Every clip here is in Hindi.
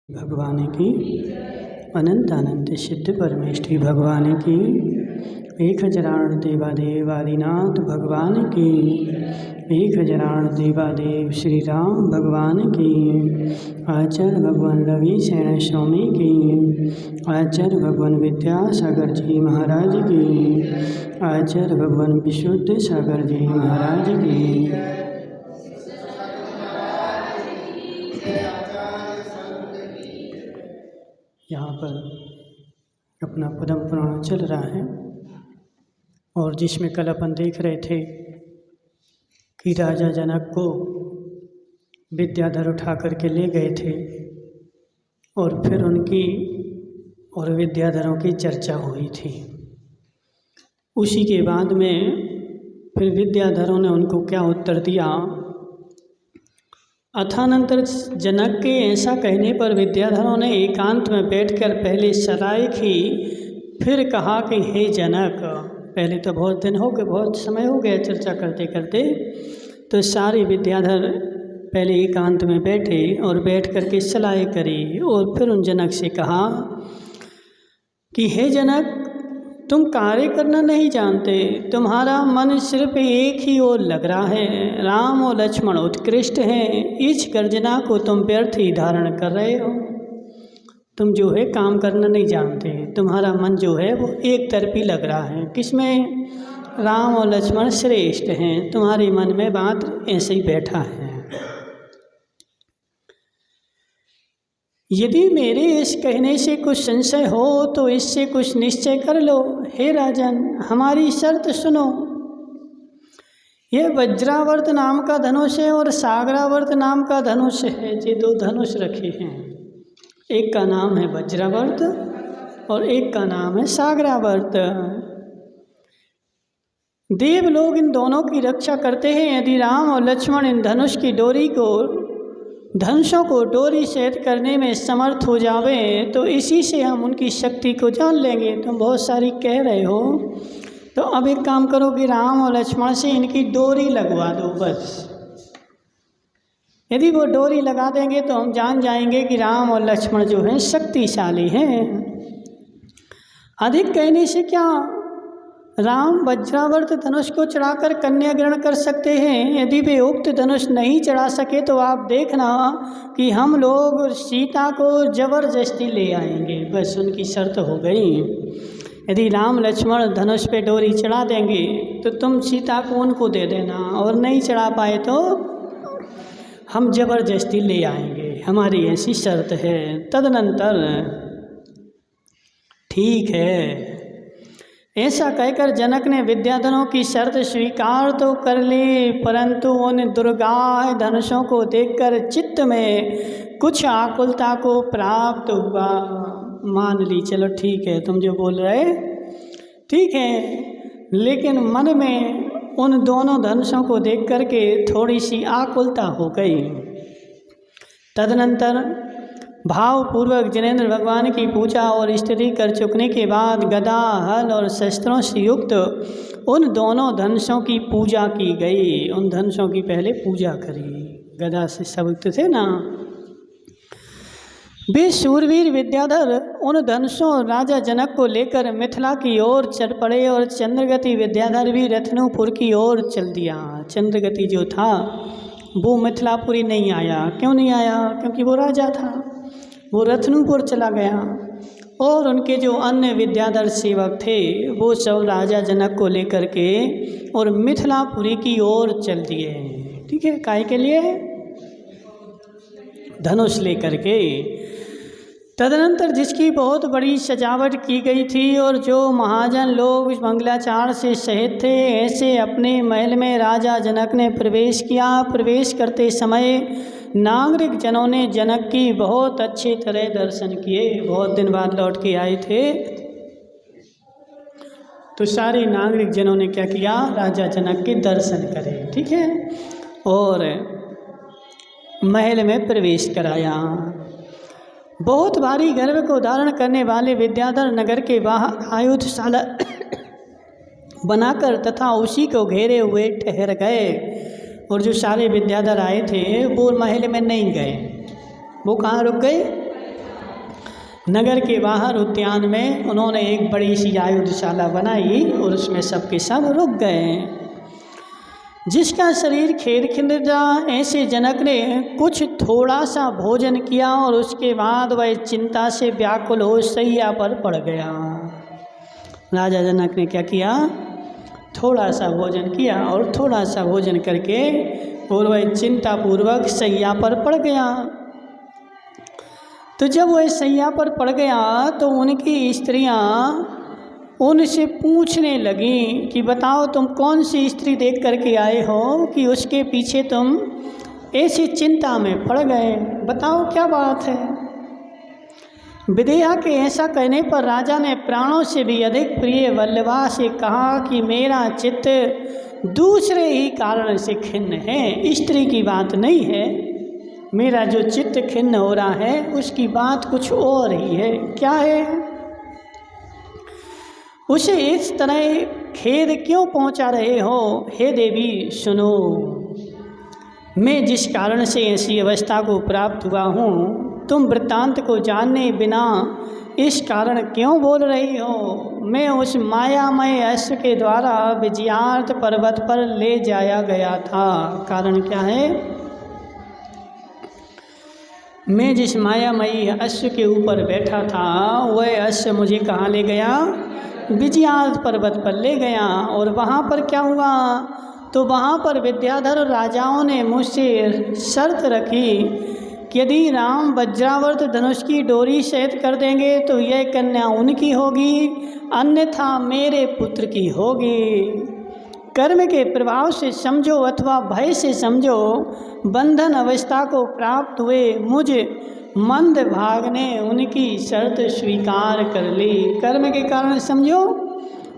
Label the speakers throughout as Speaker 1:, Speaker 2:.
Speaker 1: भगवान की अनंत अनंत सिद्ध परमेष्ठी भगवान की 1008 देवादेवादिनाथ भगवान की 1008 देवादेव श्री राम भगवान की आचार्य भगवान रवि शरण स्वामी की आचार्य भगवान विद्यासागर जी महाराज की आचार्य भगवान विशुद्ध सागर जी महाराज की यहाँ पर अपना पद्म पुराण चल रहा है और जिसमें कल अपन देख रहे थे कि राजा जनक को विद्याधर उठा करके ले गए थे और फिर उनकी और विद्याधरों की चर्चा हुई थी। उसी के बाद में फिर विद्याधरों ने उनको क्या उत्तर दिया। अथानंतर जनक के ऐसा कहने पर विद्याधरों ने एकांत में बैठकर पहले सराय की, फिर कहा कि हे जनक, पहले तो बहुत दिन हो गए, बहुत समय हो गया चर्चा करते करते, तो सारे विद्याधर पहले एकांत में बैठे और बैठ कर के सलाह करी और फिर उन जनक से कहा कि हे जनक, तुम कार्य करना नहीं जानते, तुम्हारा मन सिर्फ एक ही ओर लग रहा है। राम और लक्ष्मण उत्कृष्ट हैं, इस गर्जना को तुम व्यर्थ ही धारण कर रहे हो। तुम जो है काम करना नहीं जानते, तुम्हारा मन जो है वो एक तरफी लग रहा है। किसमें? राम और लक्ष्मण श्रेष्ठ हैं, तुम्हारे मन में बात ऐसे ही बैठा है। यदि मेरे इस कहने से कुछ संशय हो तो इससे कुछ निश्चय कर लो। हे राजन, हमारी शर्त सुनो। ये वज्रावर्त नाम का धनुष है और सागरावर्त नाम का धनुष है। ये दो धनुष रखे हैं, एक का नाम है वज्रावर्त और एक का नाम है सागरावर्त। देव लोग इन दोनों की रक्षा करते हैं। यदि राम और लक्ष्मण इन धनुषों को डोरी सहित करने में समर्थ हो जावे तो इसी से हम उनकी शक्ति को जान लेंगे। तुम बहुत सारी कह रहे हो, तो अब एक काम करो कि राम और लक्ष्मण से इनकी डोरी लगवा दो बस। यदि वो डोरी लगा देंगे तो हम जान जाएंगे कि राम और लक्ष्मण जो हैं शक्तिशाली हैं। अधिक कहने से क्या, राम वज्रावर्त धनुष को चढ़ाकर कन्या ग्रहण कर सकते हैं। यदि वे उक्त धनुष नहीं चढ़ा सके तो आप देखना कि हम लोग सीता को जबरदस्ती ले आएंगे। बस उनकी शर्त हो गई। यदि राम लक्ष्मण धनुष पे डोरी चढ़ा देंगे तो तुम सीता को उनको दे देना, और नहीं चढ़ा पाए तो हम जबरदस्ती ले आएंगे। हमारी ऐसी शर्त है। तदनंतर ठीक है, ऐसा कहकर जनक ने विद्याधरों की शर्त स्वीकार तो कर ली, परंतु उन दुर्गाह धनुषों को देखकर चित्त में कुछ आकुलता को प्राप्त हुआ। मान ली, चलो ठीक है, तुम जो बोल रहे ठीक है, लेकिन मन में उन दोनों धनुषों को देख कर के थोड़ी सी आकुलता हो गई। तदनंतर भावपूर्वक जिनेंद्र भगवान की पूजा और स्तुति कर चुकने के बाद गदा, हल और शस्त्रों से युक्त उन दोनों धनुषों की पूजा की गई। उन धनुषों की पहले पूजा करी, गदा से युक्त थे ना। वे शूरवीर विद्याधर उन धनुषों राजा जनक को लेकर मिथिला की ओर चल पड़े और चंद्रगति विद्याधर भी रत्नपुर की ओर चल दिया। चंद्रगति जो था वो मिथिलापुरी नहीं आया। क्यों नहीं आया? क्योंकि वो राजा था, वो रत्नपुर चला गया। और उनके जो अन्य विद्याधर सेवक थे वो सब राजा जनक को लेकर के और मिथिलापुरी की ओर चल दिए। ठीक है, काहे के लिए? धनुष लेकर के। तदनंतर जिसकी बहुत बड़ी सजावट की गई थी और जो महाजन लोग मंगलाचार से सहित थे, ऐसे अपने महल में राजा जनक ने प्रवेश किया। प्रवेश करते समय नागरिक जनों ने जनक की बहुत अच्छी तरह दर्शन किए। बहुत दिन बाद लौट के आए थे, तो सारे नागरिक जनों ने क्या किया? राजा जनक के दर्शन करे। ठीक है, और महल में प्रवेश कराया। बहुत भारी गर्व को धारण करने वाले विद्याधर नगर के बाहर आयुधशाला बनाकर तथा उसी को घेरे हुए ठहर गए। और जो सारे विद्याधर आए थे वो महल में नहीं गए, वो कहाँ रुक गए? नगर के बाहर उद्यान में उन्होंने एक बड़ी सी आयुधशाला बनाई और उसमें सबके सब रुक गए। जिसका शरीर खेद खिंदा, ऐसे जनक ने कुछ थोड़ा सा भोजन किया और उसके बाद वह चिंता से व्याकुल हो शैया पर पड़ गया। राजा जनक ने क्या किया, थोड़ा सा भोजन किया और थोड़ा सा भोजन करके और वह चिंतापूर्वक शैया पर पड़ गया। तो जब वह शैया पर पड़ गया तो उनकी स्त्रियां उनसे पूछने लगी कि बताओ तुम कौन सी स्त्री देख करके आए हो कि उसके पीछे तुम ऐसी चिंता में पड़ गए, बताओ क्या बात है। विदेहा के ऐसा कहने पर राजा ने प्राणों से भी अधिक प्रिय वल्लभा से कहा कि मेरा चित्त दूसरे ही कारण से खिन्न है, स्त्री की बात नहीं है। मेरा जो चित्त खिन्न हो रहा है उसकी बात कुछ और ही है। क्या है? उसे इस तरह खेद क्यों पहुंचा रहे हो? हे देवी सुनो, मैं जिस कारण से ऐसी अवस्था को प्राप्त हुआ हूँ, तुम वृत्तांत को जानने बिना इस कारण क्यों बोल रही हो? मैं उस मायामय अश्व के द्वारा विजयार्थ पर्वत पर ले जाया गया था। कारण क्या है? मैं जिस मायामयी अश्व के ऊपर बैठा था वह अश्व मुझे कहाँ ले गया? विजयार्थ पर्वत पर ले गया। और वहाँ पर क्या हुआ? तो वहाँ पर विद्याधर राजाओं ने मुझसे शर्त रखी कि यदि राम वज्रावर्त धनुष की डोरी सहित कर देंगे तो यह कन्या उनकी होगी, अन्यथा मेरे पुत्र की होगी। कर्म के प्रभाव से समझो अथवा भय से समझो, बंधन अवस्था को प्राप्त हुए मुझ मंद भाग ने उनकी शर्त स्वीकार कर ली। कर्म के कारण समझो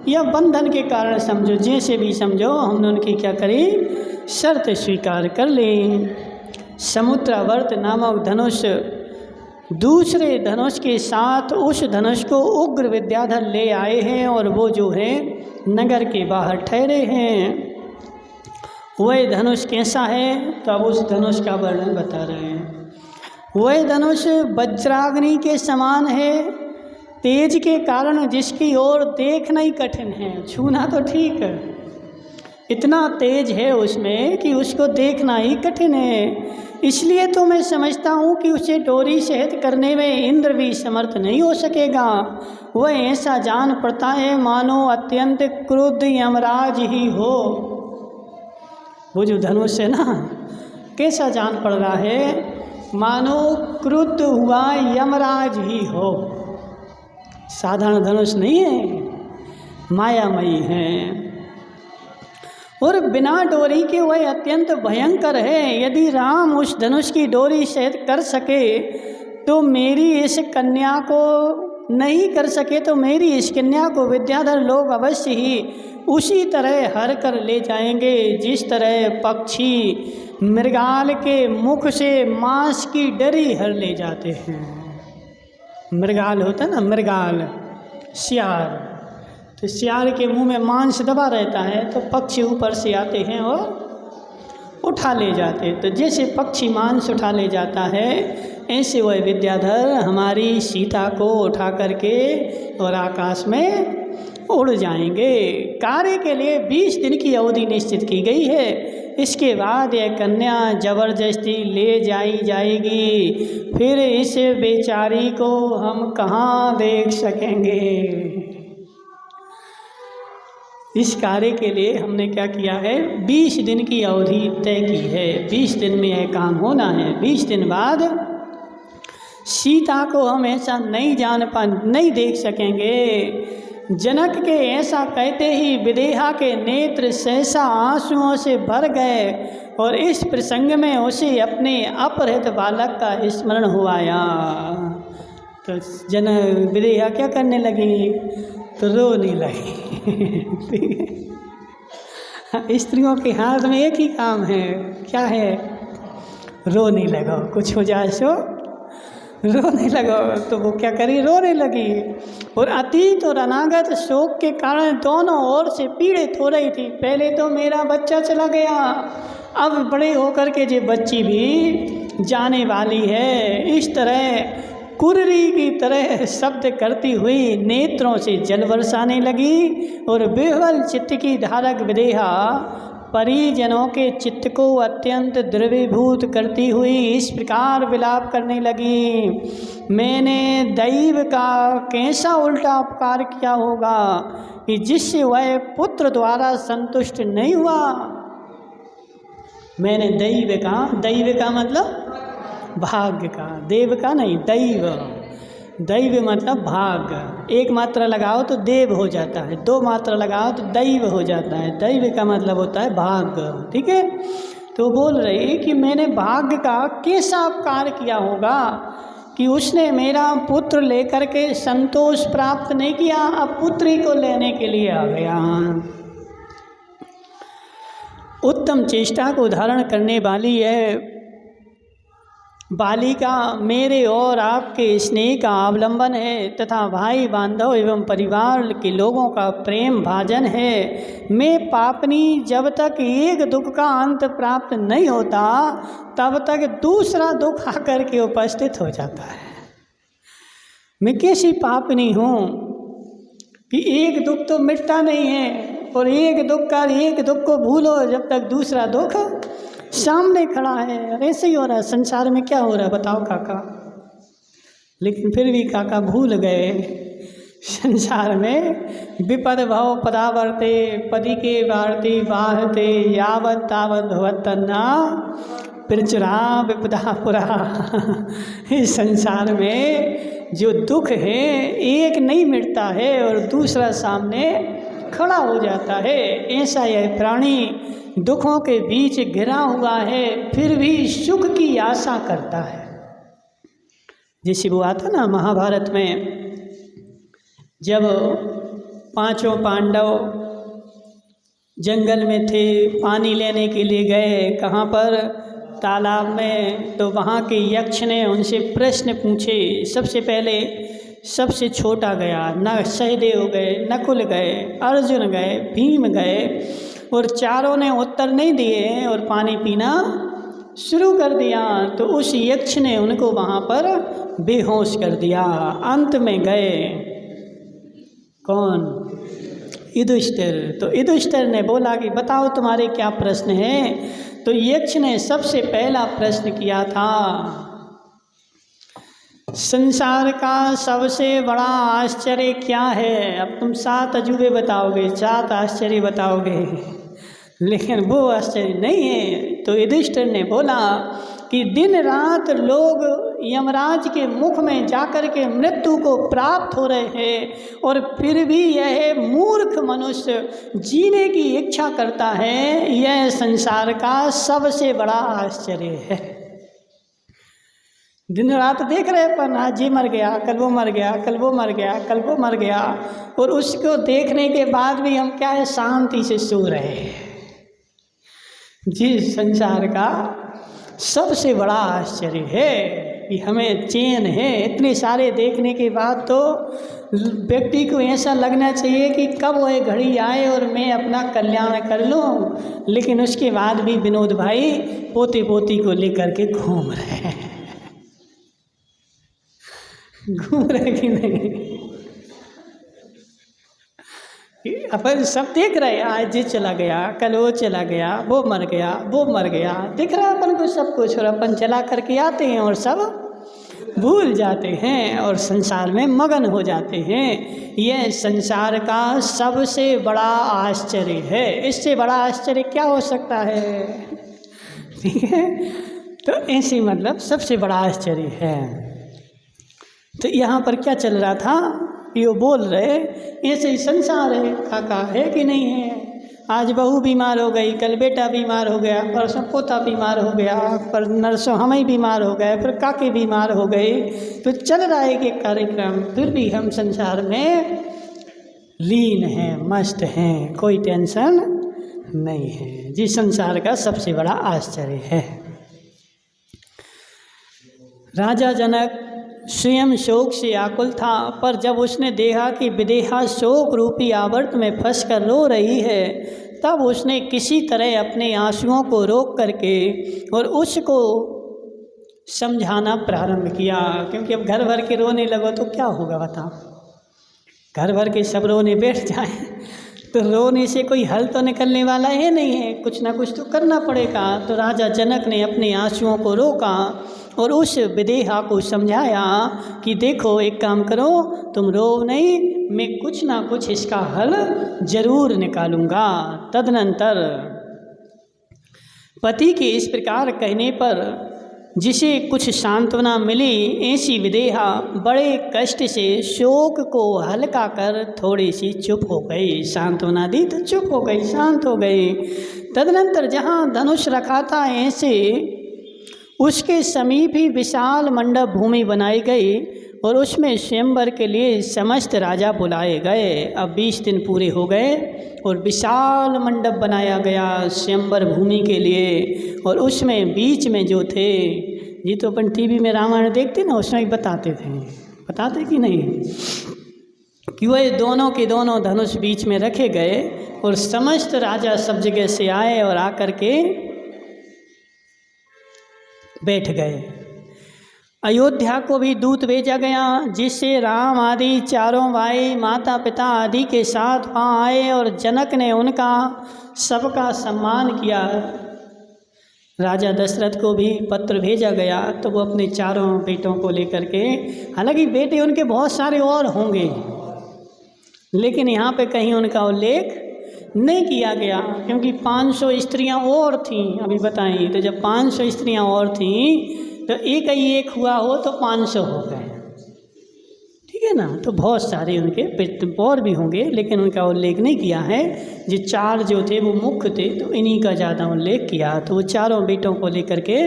Speaker 1: या बंधन के कारण समझो, जैसे भी समझो, हमने उनकी क्या करी? शर्त स्वीकार कर ली। समुद्रावर्त नामक धनुष दूसरे धनुष के साथ उस धनुष को उग्र विद्याधर ले आए हैं और वो जो है नगर के बाहर ठहरे हैं। वह धनुष कैसा है? तो अब उस धनुष का वर्णन बता रहे हैं। वह धनुष वज्राग्नि के समान है, तेज के कारण जिसकी ओर देखना ही कठिन है, छूना तो ठीक है, इतना तेज है उसमें कि उसको देखना ही कठिन है। इसलिए तो मैं समझता हूँ कि उसे डोरी सहित करने में इंद्र भी समर्थ नहीं हो सकेगा। वह ऐसा जान पड़ता है मानो अत्यंत क्रुद्ध यमराज ही हो। वो जो धनुष है ना, कैसा जान पड़ रहा है? मानो क्रुद्ध हुआ यमराज ही हो। साधारण धनुष नहीं है, मायामयी है और बिना डोरी के वह अत्यंत भयंकर है। यदि राम उस धनुष की डोरी सहित कर सके तो मेरी इस कन्या को नहीं कर सके तो मेरी इस कन्या को विद्याधर लोग अवश्य ही उसी तरह हर कर ले जाएंगे जिस तरह पक्षी मृगाल के मुख से मांस की डरी हर ले जाते हैं। मृगाल होता है ना, मृगाल सियार, तो सियार के मुंह में मांस दबा रहता है तो पक्षी ऊपर से आते हैं और उठा ले जाते हैं। तो जैसे पक्षी मांस उठा ले जाता है ऐसे वह विद्याधर हमारी सीता को उठा करके और आकाश में उड़ जाएंगे। कार्य के लिए 20 दिन की अवधि निश्चित की गई है। इसके बाद यह कन्या जबरदस्ती ले जाई जाएगी, फिर इस बेचारी को हम कहाँ देख सकेंगे। इस कार्य के लिए हमने क्या किया है? 20 दिन की अवधि तय की है। 20 दिन में यह काम होना है। 20 दिन बाद सीता को हम ऐसा नहीं देख सकेंगे। जनक के ऐसा कहते ही विदेहा के नेत्र सहसा आंसुओं से भर गए और इस प्रसंग में उसे अपने अपहृत बालक का स्मरण हुआ आया। तो विदेहा क्या करने लगी? तो रोने लगी। स्त्रियों के हाथ में एक ही काम है, क्या है? रोने लगो, कुछ हो जाए सो रोने लगो। तो वो क्या करी? रोने लगी और अतीत और अनागत शोक के कारण दोनों ओर से पीड़ित हो रही थी। पहले तो मेरा बच्चा चला गया, अब बड़े होकर के जो बच्ची भी जाने वाली है। इस तरह कुर्री की तरह शब्द करती हुई नेत्रों से जल बरसाने लगी और विह्वल चित्त की धारक विदेहा परिजनों के चित्त को अत्यंत द्रवीभूत करती हुई इस प्रकार विलाप करने लगी। मैंने दैव का कैसा उल्टा अपकार किया होगा कि जिससे वह पुत्र द्वारा संतुष्ट नहीं हुआ। मैंने दैव का मतलब भाग्य का, देव का नहीं, दैव मतलब भाग्य। एक मात्रा लगाओ तो देव हो जाता है, दो मात्रा लगाओ तो दैव हो जाता है। दैव का मतलब होता है भाग्य, ठीक है। तो बोल रही कि मैंने भाग्य का कैसा अपकार किया होगा कि उसने मेरा पुत्र लेकर के संतोष प्राप्त नहीं किया, अब पुत्री को लेने के लिए आ गया। उत्तम चेष्टा को धारण करने वाली है बालिका मेरे और आपके स्नेह का अवलंबन है तथा भाई बांधव एवं परिवार के लोगों का प्रेम भाजन है। मैं पापनी जब तक एक दुख का अंत प्राप्त नहीं होता तब तक दूसरा दुख आकर के उपस्थित हो जाता है। मैं कैसी पापनी हूँ कि एक दुख तो मिटता नहीं है और एक दुख को भूलो जब तक दूसरा दुख सामने खड़ा है। और ऐसे ही हो रहा है संसार में। क्या हो रहा है बताओ काका? लेकिन फिर भी काका भूल गए संसार में विपद भव पदावर्ते पदी के वार्ते बाहते यावत तावत भवत्तना प्रचुरा विपदा पुरा। इस संसार में जो दुख है एक नहीं मिटता है और दूसरा सामने खड़ा हो जाता है। ऐसा यह प्राणी दुखों के बीच घिरा हुआ है फिर भी सुख की आशा करता है। जैसे वो आता ना महाभारत में, जब पांचों पांडव जंगल में थे, पानी लेने के लिए गए, कहाँ पर? तालाब में। तो वहाँ के यक्ष ने उनसे प्रश्न पूछे। सबसे पहले सबसे छोटा गया, न सहदेव गए, नकुल गए, अर्जुन गए, भीम गए और चारों ने उत्तर नहीं दिए और पानी पीना शुरू कर दिया। तो उस यक्ष ने उनको वहाँ पर बेहोश कर दिया। अंत में गए कौन? युधिष्ठिर। तो युधिष्ठिर ने बोला कि बताओ तुम्हारे क्या प्रश्न हैं? तो यक्ष ने सबसे पहला प्रश्न किया था, संसार का सबसे बड़ा आश्चर्य क्या है? अब तुम 7 अजूबे बताओगे, 7 आश्चर्य बताओगे, लेकिन वो आश्चर्य नहीं है। तो युधिष्ठिर ने बोला कि दिन रात लोग यमराज के मुख में जाकर के मृत्यु को प्राप्त हो रहे हैं और फिर भी यह मूर्ख मनुष्य जीने की इच्छा करता है। यह संसार का सबसे बड़ा आश्चर्य है। दिन रात देख रहे पर आज ये मर गया, कल वो मर गया, कल वो मर गया, कल वो मर गया, और उसको देखने के बाद भी हम क्या है, शांति से सो रहे हैं। जिस संसार का सबसे बड़ा आश्चर्य है कि हमें चैन है। इतने सारे देखने के बाद तो व्यक्ति को ऐसा लगना चाहिए कि कब वह घड़ी आए और मैं अपना कल्याण कर लूं, लेकिन उसके बाद भी विनोद भाई पोते पोती को लेकर के घूम रहे हैं। घूम रहे कि नहीं? अपन सब देख रहे हैं, आज ये चला गया, कल वो चला गया, वो मर गया, वो मर गया, दिख रहा है अपन को सब कुछ, और अपन चला करके आते हैं और सब भूल जाते हैं और संसार में मगन हो जाते हैं। यह संसार का सबसे बड़ा आश्चर्य है। इससे बड़ा आश्चर्य क्या हो सकता है? ठीक है, तो ऐसे मतलब सबसे बड़ा आश्चर्य है। तो यहाँ पर क्या चल रहा था, ये बोल रहे ऐसे ही संसार है काका, है कि नहीं है? आज बहू बीमार हो गई, कल बेटा बीमार हो गया, परसों पोता बीमार हो गया, पर नरसों हम ही बीमार हो गए, फिर काके बीमार हो गए। तो चल रहा है कि कार्यक्रम, फिर भी हम संसार में लीन हैं, मस्त हैं, कोई टेंशन नहीं है। जी संसार का सबसे बड़ा आश्चर्य है। राजा जनक स्वयं शोक से आकुल था, पर जब उसने देखा कि विदेहा शोक रूपी आवर्त में फंसकर रो रही है, तब उसने किसी तरह अपने आंसुओं को रोक करके और उसको समझाना प्रारंभ किया, क्योंकि अब घर भर के रोने लगो तो क्या होगा बताओ। घर भर के सब रोने बैठ जाए तो रोने से कोई हल तो निकलने वाला है नहीं है, कुछ ना कुछ तो करना पड़ेगा। तो राजा जनक ने अपने आंसुओं को रोका और उस विदेहा को समझाया कि देखो एक काम करो, तुम रो नहीं, मैं कुछ ना कुछ इसका हल जरूर निकालूंगा। तदनंतर पति के इस प्रकार कहने पर जिसे कुछ सांत्वना मिली, ऐसी विदेहा बड़े कष्ट से शोक को हल्का कर थोड़ी सी चुप हो गई। सांत्वना दी तो चुप हो गई, शांत हो गई। तदनंतर जहाँ धनुष रखा था ऐसे उसके समीप ही विशाल मंडप भूमि बनाई गई और उसमें स्वयंवर के लिए समस्त राजा बुलाए गए। अब 20 दिन पूरे हो गए और विशाल मंडप बनाया गया स्वयंवर भूमि के लिए। और उसमें बीच में जो थे, ये तो अपन टीवी में रामायण देखते ना, उसमें ही बताते कि नहीं, कि वह दोनों के दोनों धनुष बीच में रखे गए और समस्त राजा सब जगह से आए और आकर के बैठ गए। अयोध्या को भी दूत भेजा गया, जिससे राम आदि चारों भाई माता पिता आदि के साथ वहाँ आए और जनक ने उनका सबका सम्मान किया। राजा दशरथ को भी पत्र भेजा गया, तो वो अपने चारों बेटों को लेकर के, हालांकि बेटे उनके बहुत सारे और होंगे, लेकिन यहाँ पे कहीं उनका उल्लेख नहीं किया गया, क्योंकि 500 स्त्रियाँ और थीं। अभी बताएं, तो जब 500 स्त्रियाँ और थीं तो एक ही एक हुआ हो तो 500 हो गए, ठीक है ना। तो बहुत सारे उनके और भी होंगे, लेकिन उनका उल्लेख नहीं किया है। जो 4 जो थे वो मुख्य थे, तो इन्हीं का ज़्यादा उल्लेख किया। तो वो चारों बेटों को लेकर के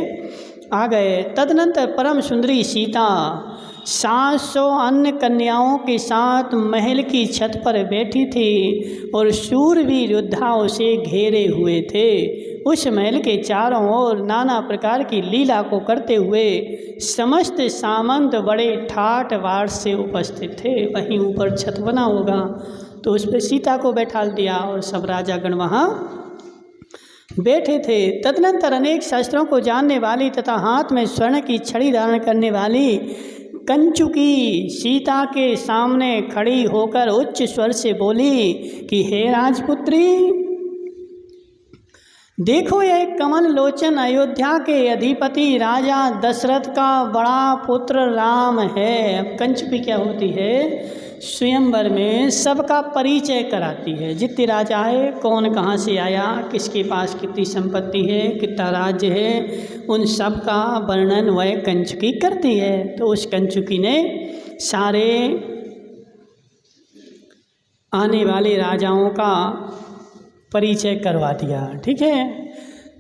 Speaker 1: आ गए। तदनंतर परम सुंदरी सीता 700 अन्य कन्याओं के साथ महल की छत पर बैठी थी और शूरवीर योद्धा उसे घेरे हुए थे। उस महल के चारों ओर नाना प्रकार की लीला को करते हुए समस्त सामंत बड़े ठाठ बाट से उपस्थित थे। वहीं ऊपर छत बना होगा तो उस पर सीता को बैठा दिया और सब राजागण वहाँ बैठे थे। तदनंतर अनेक शास्त्रों को जानने वाली तथा हाथ में स्वर्ण की छड़ी धारण करने वाली कंचुकी सीता के सामने खड़ी होकर उच्च स्वर से बोली कि हे राजपुत्री, देखो यह कमल लोचन अयोध्या के अधिपति राजा दशरथ का बड़ा पुत्र राम है। अब कंचुकी क्या होती है? स्वयंवर में सबका परिचय कराती है। जितने राजा है, कौन कहाँ से आया, किसके पास कितनी संपत्ति है, कितना राज्य है, उन सब का वर्णन वह कंचुकी करती है। तो उस कंचुकी ने सारे आने वाले राजाओं का परिचय करवा दिया, ठीक है।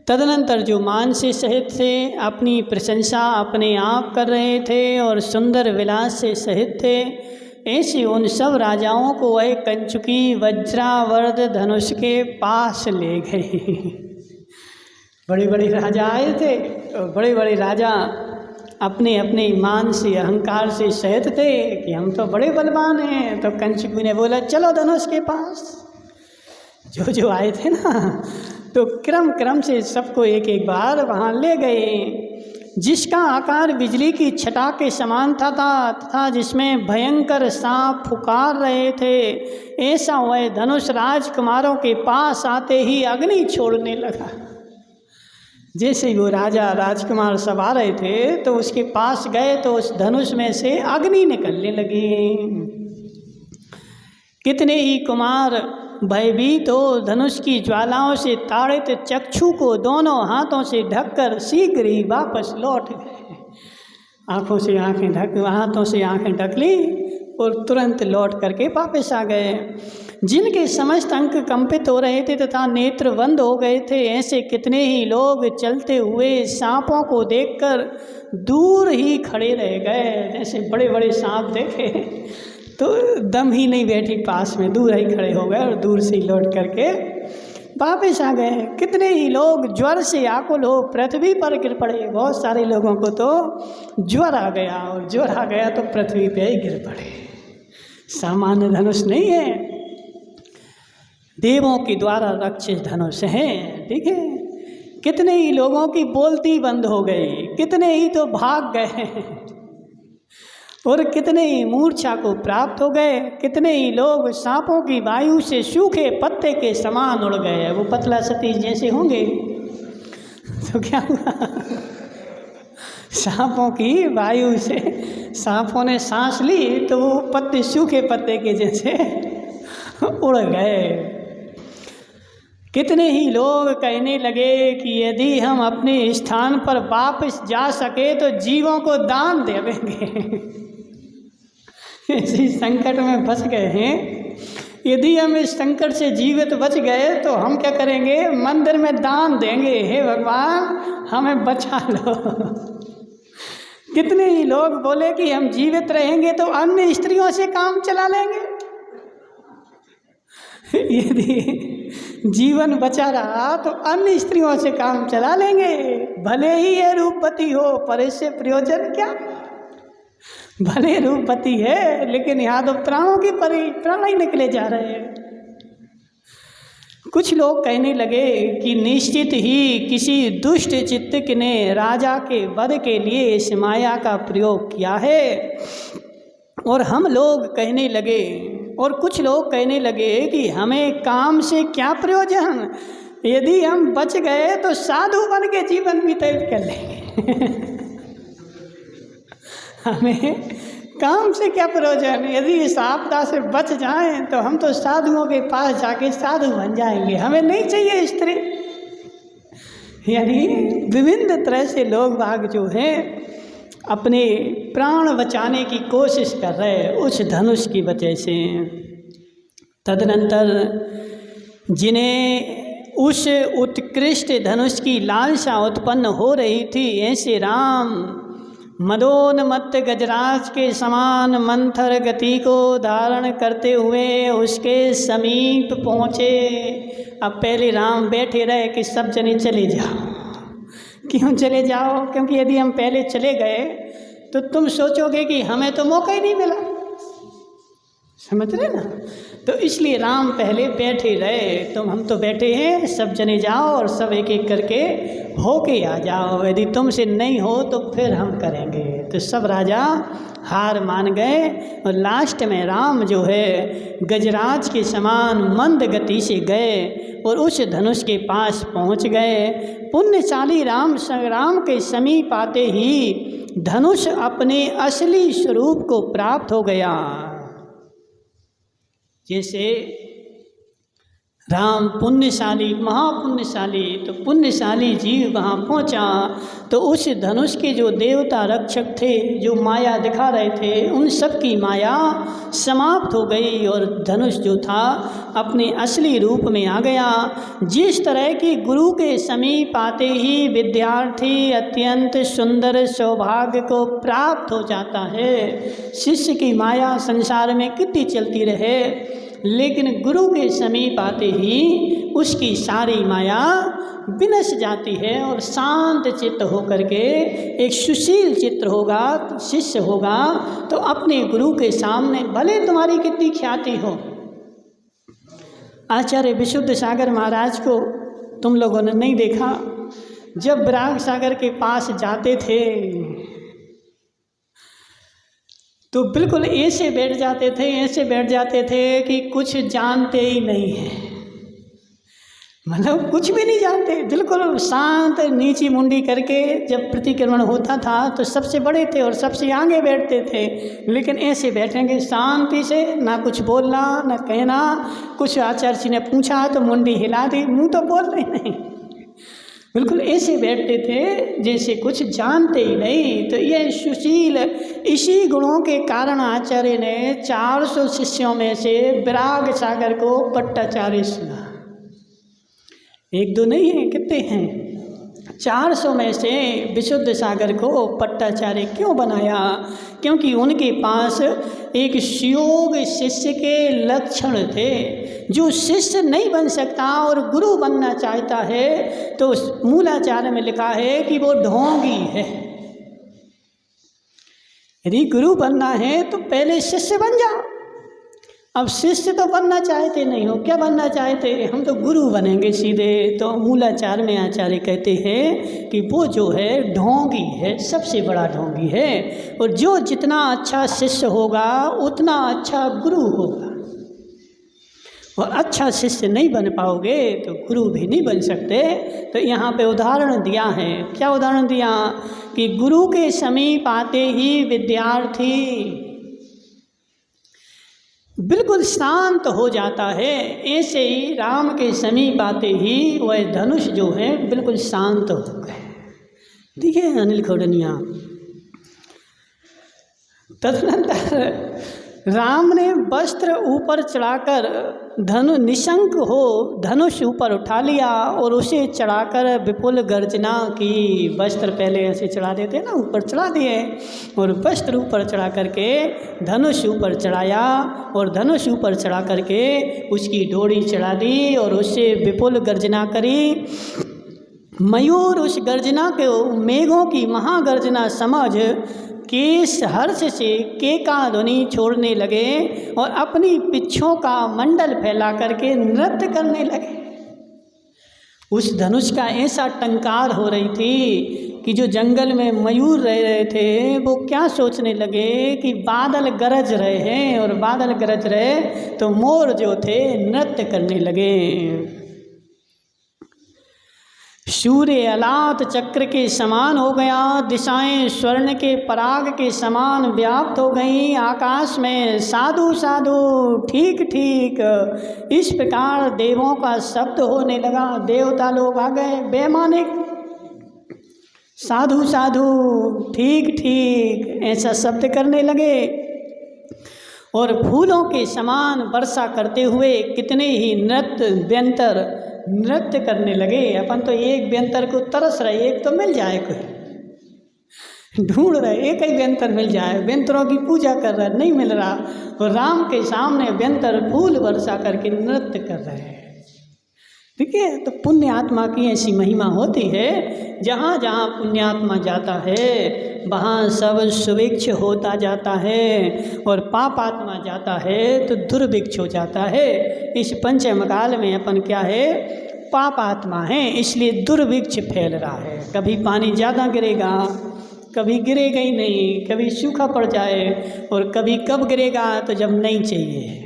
Speaker 1: तदनंतर जो मान से सहित थे, अपनी प्रशंसा अपने आप कर रहे थे और सुंदर विलास से सहित थे, ऐसे उन सब राजाओं को वह कंचुकी वज्रावर्ध धनुष के पास ले गए। बड़े बड़े राजा आए थे और बड़े बड़े राजा अपने अपने मान से अहंकार से सहित थे कि हम तो बड़े बलवान हैं। तो कंचुकी ने बोला चलो धनुष के पास। जो आए थे ना, तो क्रम से सबको एक एक बार वहाँ ले गए। जिसका आकार बिजली की छटा के समान था तथा जिसमें भयंकर सांप पुकार रहे थे, ऐसा वह धनुष राजकुमारों के पास आते ही अग्नि छोड़ने लगा। जैसे ही वो राजा राजकुमार सब आ रहे थे तो उसके पास गए तो उस धनुष में से अग्नि निकलने लगी। कितने ही कुमार भयभीत हो धनुष की ज्वालाओं से ताड़ित चक्षु को दोनों हाथों से ढककर शीघ्र ही वापस लौट गए। हाथों से आंखें ढक ली और तुरंत लौट करके वापस आ गए। जिनके समस्त अंग कंपित हो रहे थे तथा नेत्र बंद हो गए थे, ऐसे कितने ही लोग चलते हुए सांपों को देखकर दूर ही खड़े रह गए। जैसे बड़े बड़े सांप देखे तो दम ही नहीं बैठी पास में, दूर ही खड़े हो गए और दूर से ही लौट करके वापस आ गए। कितने ही लोग ज्वर से आकुल हो पृथ्वी पर गिर पड़े। बहुत सारे लोगों को तो ज्वर आ गया और ज्वर आ गया तो पृथ्वी पे ही गिर पड़े। सामान्य धनुष नहीं है, देवों के द्वारा रक्षित धनुष है, ठीक है। कितने ही लोगों की बोलती बंद हो गई, कितने ही तो भाग गए और कितने ही मूर्छा को प्राप्त हो गए, कितने ही लोग सांपों की वायु से सूखे पत्ते के समान उड़ गए। वो पतला सतीश जैसे होंगे तो क्या हुआ, सांपों की वायु से सांपों ने सांस ली तो वो पत्ते सूखे पत्ते के जैसे उड़ गए। कितने ही लोग कहने लगे कि यदि हम अपने स्थान पर वापस जा सके तो जीवों को दान देंगे। इसी संकट में फंस गए हैं, यदि हम इस संकट से जीवित बच गए तो हम क्या करेंगे, मंदिर में दान देंगे, हे भगवान हमें बचा लो। कितने ही लोग बोले कि हम जीवित रहेंगे तो अन्य स्त्रियों से काम चला लेंगे, यदि जीवन बचा रहा तो अन्य स्त्रियों से काम चला लेंगे, भले ही ये रूपवती हो पर इससे प्रयोजन क्या। भले रूपवती है लेकिन यहाँ तो प्राणों की प्राण ही निकले जा रहे हैं। कुछ लोग कहने लगे कि निश्चित ही किसी दुष्ट चित्त ने राजा के वध के लिए इस माया का प्रयोग किया है। और हम लोग कहने लगे, और कुछ लोग कहने लगे कि हमें काम से क्या प्रयोजन, यदि हम बच गए तो साधु बन के जीवन व्यतीत कर लेंगे। हमें काम से क्या प्रयोजन, यदि इस आपदा से बच जाएं तो हम तो साधुओं के पास जाके साधु बन जाएंगे, हमें नहीं चाहिए स्त्री। यानी विभिन्न तरह से लोग बाग जो हैं अपने प्राण बचाने की कोशिश कर रहे हैं उस धनुष की वजह से। तदनंतर जिन्हें उस उत्कृष्ट धनुष की लालसा उत्पन्न हो रही थी, ऐसे राम मदोन्मत्त गजराज के समान मंथर गति को धारण करते हुए उसके समीप पहुँचे। अब पहले राम बैठे रहे कि सब जने चले जाओ। क्यों चले जाओ, क्योंकि यदि हम पहले चले गए तो तुम सोचोगे कि हमें तो मौका ही नहीं मिला, समझ रहे ना। तो इसलिए राम पहले बैठे रहे, हम तो बैठे हैं, सब जने जाओ और सब एक एक करके होके आ जाओ, यदि तुमसे नहीं हो तो फिर हम करेंगे। तो सब राजा हार मान गए और लास्ट में राम जो है गजराज के समान मंद गति से गए और उस धनुष के पास पहुंच गए। पुण्यशाली राम संग्राम के समीप आते ही धनुष अपने असली स्वरूप को प्राप्त हो गया। जैसे राम पुण्यशाली महापुण्यशाली, तो पुण्यशाली जीव वहाँ पहुँचा तो उस धनुष के जो देवता रक्षक थे, जो माया दिखा रहे थे, उन सब की माया समाप्त हो गई और धनुष जो था अपने असली रूप में आ गया। जिस तरह की गुरु के समीप आते ही विद्यार्थी अत्यंत सुंदर सौभाग्य को प्राप्त हो जाता है, शिष्य की माया संसार में कितनी चलती रहे लेकिन गुरु के समीप आते ही उसकी सारी माया विनश जाती है और शांत चित्त होकर के एक सुशील चित्र होगा, शिष्य होगा तो अपने गुरु के सामने भले तुम्हारी कितनी ख्याति हो। आचार्य विशुद्ध सागर महाराज को तुम लोगों ने नहीं देखा, जब विराग सागर के पास जाते थे तो बिल्कुल ऐसे बैठ जाते थे कि कुछ जानते ही नहीं हैं, मतलब कुछ भी नहीं जानते, बिल्कुल शांत नीची मुंडी करके। जब प्रतिक्रमण होता था तो सबसे बड़े थे और सबसे आगे बैठते थे, लेकिन ऐसे बैठेंगे शांति से, ना कुछ बोलना ना कहना। कुछ आचार्य जी ने पूछा तो मुंडी हिला दी, मुँह तो बोल रहे नहीं, बिल्कुल ऐसे बैठते थे जैसे कुछ जानते ही नहीं। तो यह सुशील, इसी गुणों के कारण आचार्य ने 400 शिष्यों में से विराग सागर को पट्टाचार्य सुना। एक दो नहीं है, कितने हैं, 400 में से विशुद्ध सागर को पट्टाचार्य क्यों बनाया, क्योंकि उनके पास एक सुयोग शिष्य के लक्षण थे। जो शिष्य नहीं बन सकता और गुरु बनना चाहता है तो मूलाचार्य में लिखा है कि वो ढोंगी है। यदि गुरु बनना है तो पहले शिष्य बन जाओ, अब शिष्य तो बनना चाहते नहीं हो, क्या बनना चाहते? हम तो गुरु बनेंगे सीधे। तो मूलाचार में आचार्य कहते हैं कि वो जो है ढोंगी है, सबसे बड़ा ढोंगी है। और जो जितना अच्छा शिष्य होगा उतना अच्छा गुरु होगा। और अच्छा शिष्य नहीं बन पाओगे तो गुरु भी नहीं बन सकते। तो यहाँ पे उदाहरण दिया है। क्या उदाहरण दिया? कि गुरु के समीप आते ही विद्यार्थी बिल्कुल शांत हो जाता है, ऐसे ही राम के समीप आते ही वह धनुष जो है बिल्कुल शांत हो गए। देखिए अनिल खौडनिया, तदनंतर राम ने वस्त्र ऊपर चढ़ाकर निशंक हो धनुष ऊपर उठा लिया और उसे चढ़ाकर विपुल गर्जना की। वस्त्र पहले ऐसे चढ़ा देते ना, ऊपर चढ़ा दिए, और वस्त्र ऊपर चढ़ा करके धनुष ऊपर चढ़ाया, और धनुष ऊपर चढ़ा करके उसकी डोरी चढ़ा दी और उससे विपुल गर्जना करी। मयूर उस गर्जना के मेघों की महागर्जना समझ केश हर्ष से केका ध्वनि छोड़ने लगे और अपनी पिच्छों का मंडल फैला करके नृत्य करने लगे। उस धनुष का ऐसा टंकार हो रही थी कि जो जंगल में मयूर रह रहे थे वो क्या सोचने लगे कि बादल गरज रहे हैं, और बादल गरज रहे तो मोर जो थे नृत्य करने लगे। सूर्य अलात चक्र के समान हो गया, दिशाएं स्वर्ण के पराग के समान व्याप्त हो गई। आकाश में साधु साधु ठीक ठीक इस प्रकार देवों का शब्द होने लगा। देवता लोग आ गए, बेमाने साधु साधु ठीक ठीक ऐसा शब्द करने लगे, और फूलों के समान वर्षा करते हुए कितने ही व्यंतर नृत्य करने लगे। अपन तो एक व्यंतर को तरस रहे, एक तो मिल जाए, कोई ढूंढ रहे एक ही व्यंतर मिल जाए, व्यंतरों की पूजा कर रहा, नहीं मिल रहा, और राम के सामने व्यंतर फूल वर्षा करके नृत्य कर रहे हैं। ठीक है, तो पुण्य आत्मा की ऐसी महिमा होती है। जहाँ जहाँ पुण्यात्मा जाता है वहाँ सब सुभिक्ष होता जाता है, और पाप आत्मा जाता है तो दुर्भिक्ष हो जाता है। इस पंचम काल में अपन क्या है, पाप आत्मा है, इसलिए दुर्भिक्ष फैल रहा है। कभी पानी ज़्यादा गिरेगा, कभी गिरेगा ही नहीं, कभी सूखा पड़ जाए, और कभी कब गिरेगा तो जब नहीं चाहिए।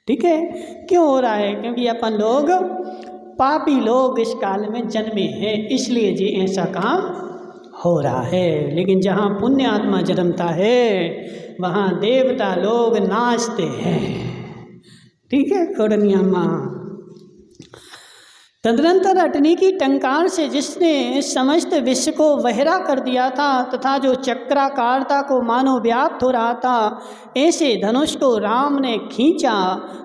Speaker 1: ठीक है, क्यों हो रहा है? क्योंकि अपन लोग पापी लोग इस काल में जन्मे हैं, इसलिए जी ऐसा काम हो रहा है। लेकिन जहाँ पुण्य आत्मा जन्मता है वहाँ देवता लोग नाचते हैं। ठीक है खौडनिया माँ। तदनंतर अटनी की टंकार से जिसने समस्त विश्व को बहरा कर दिया था तथा जो चक्राकारता को मानो व्याप्त हो रहा था, ऐसे धनुष को राम ने खींचा,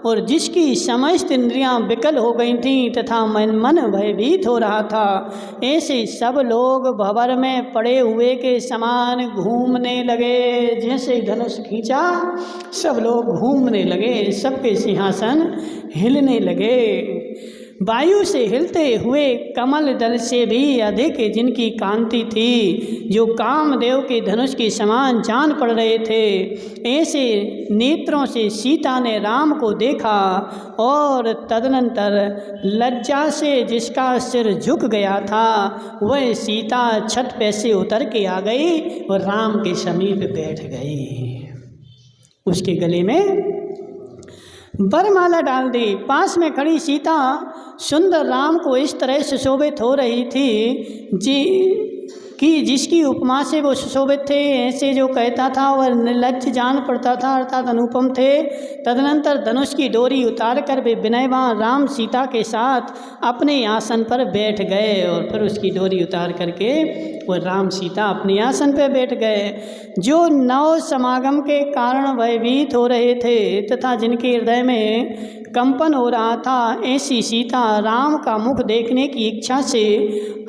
Speaker 1: और जिसकी समस्त इंद्रियां विकल हो गई थीं तथा मन भयभीत हो रहा था, ऐसे सब लोग भंवर में पड़े हुए के समान घूमने लगे। जैसे धनुष खींचा सब लोग घूमने लगे, सबके सिंहासन हिलने लगे। वायु से हिलते हुए कमल दल से भी अधिक जिनकी कांति थी, जो कामदेव के धनुष के समान जान पड़ रहे थे, ऐसे नेत्रों से सीता ने राम को देखा, और तदनंतर लज्जा से जिसका सिर झुक गया था वह सीता छत पे से उतर के आ गई और राम के समीप बैठ गई। उसके गले में वरमाला डाल दी। पास में खड़ी सीता सुंदर राम को इस तरह सुशोभित हो रही थी कि जिसकी उपमा से वो सुशोभित थे, ऐसे जो कहता था वह निर्लज्ज जान पड़ता था, अर्थात अनुपम थे। तदनंतर धनुष की डोरी उतार कर वे विनयवान राम सीता के साथ अपने आसन पर बैठ गए, और फिर उसकी डोरी उतार करके वो राम सीता अपने आसन पर बैठ गए। जो नव समागम के कारण भयभीत हो रहे थे तथा जिनके हृदय में कंपन हो रहा था, ऐसी सीता राम का मुख देखने की इच्छा से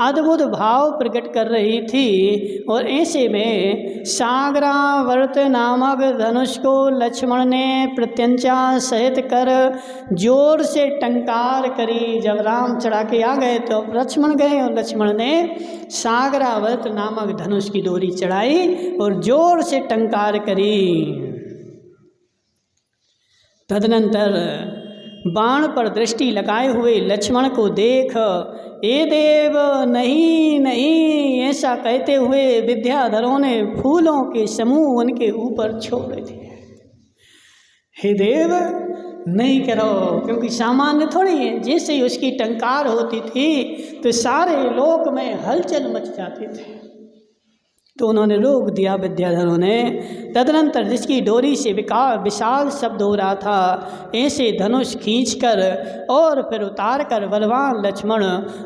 Speaker 1: अद्भुत भाव प्रकट कर रही थी, और ऐसे में सागरावर्त नामक धनुष को लक्ष्मण ने प्रत्यंचा सहित कर जोर से टंकार करी। जब राम चढ़ा के आ गए तो लक्ष्मण गए, और लक्ष्मण ने सागरावर्त नामक धनुष की डोरी चढ़ाई और जोर से टंकार करी। तदनंतर बाण पर दृष्टि लगाए हुए लक्ष्मण को देख ए देव नहीं नहीं ऐसा कहते हुए विद्याधरों ने फूलों के समूह उनके ऊपर छोड़ दिए। हे देव नहीं करो, क्योंकि सामान्य थोड़ी है, जैसे ही उसकी टंकार होती थी तो सारे लोक में हलचल मच जाते थे, तो उन्होंने रोक दिया विद्याधरों ने। तदनंतर जिसकी डोरी से विशाल शब्द हो रहा था, ऐसे धनुष खींचकर और फिर उतार कर बलवान लक्ष्मण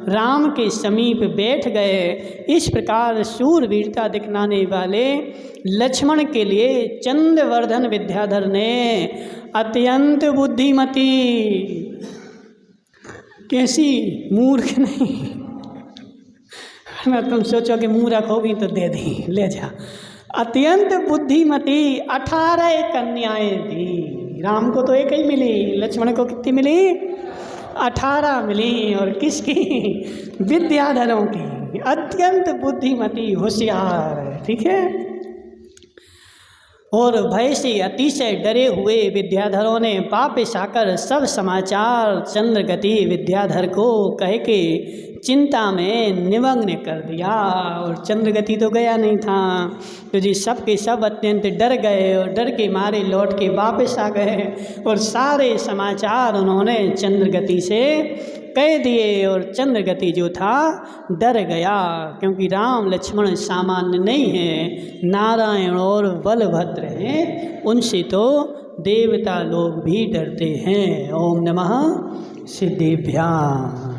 Speaker 1: राम के समीप बैठ गए। इस प्रकार शूरवीरता दिखलाने वाले लक्ष्मण के लिए चंद्रवर्धन विद्याधर ने अत्यंत बुद्धिमती, कैसी मूर्ख नहीं, ना तुम सोचो कि मूर्ख होगी तो दे दी ले जा, अत्यंत बुद्धिमती 18 कन्याएं दी। राम को तो एक ही मिली, लक्ष्मण को कितनी मिली? 18 मिली। और किसकी? विद्याधरों की। अत्यंत बुद्धिमती, होशियार, ठीक है। और भय से अतिशय डरे हुए विद्याधरों ने वापस आकर सब समाचार चंद्रगति विद्याधर को कह के चिंता में निमग्न कर दिया। और चंद्रगति तो गया नहीं था, तो जी सब के सब अत्यंत डर गए और डर के मारे लौट के वापस आ गए और सारे समाचार उन्होंने चंद्रगति से कह दिए। और चंद्रगति जो था डर गया, क्योंकि राम लक्ष्मण सामान्य नहीं है, नारायण और बलभद्र हैं, उनसे तो देवता लोग भी डरते हैं। ओम नमः सिद्धिभ्याम।